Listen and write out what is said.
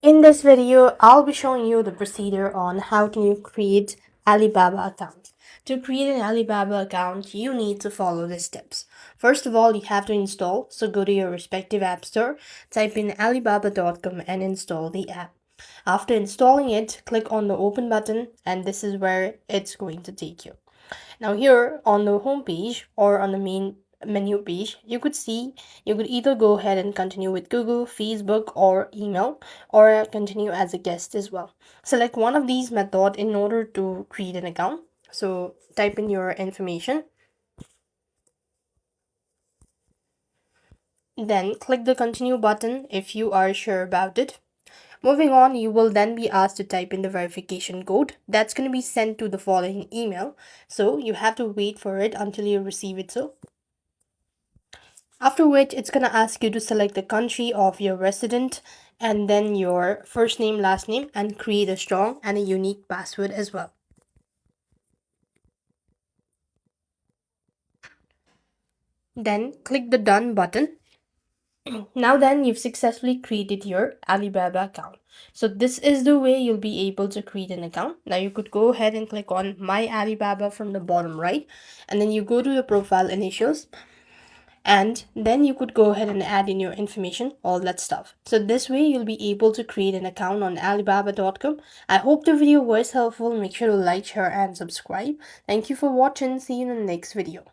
In this video, I'll be showing you the procedure on how to create Alibaba account. To create an Alibaba account, you need to follow the steps. First of all, you have to install. So go to your respective app store, type in alibaba.com and install the app. After installing it, click on the open button and this is where it's going to take you. Now here on the home page or on the main menu page, you could see you could either go ahead and continue with Google, Facebook or email or continue as a guest as well. Select one of these methods in order to create an account. So type in your information, then click the continue button if you are sure about it. Moving on, you will then be asked to type in the verification code that's going to be sent to the following email. So you have to wait for it until you receive it. So after which it's going to ask you to select the country of your resident and then your first name, last name, and create a strong and a unique password as well. Then click the done button. Now then you've successfully created your Alibaba account. So this is the way you'll be able to create an account. Now you could go ahead and click on my Alibaba from the bottom right, and then you go to your profile initials, and then you could go ahead and add in your information, all that stuff. So this way you'll be able to create an account on alibaba.com. I hope the video was helpful. Make sure to like, share and subscribe. Thank you for watching. See you in the next video.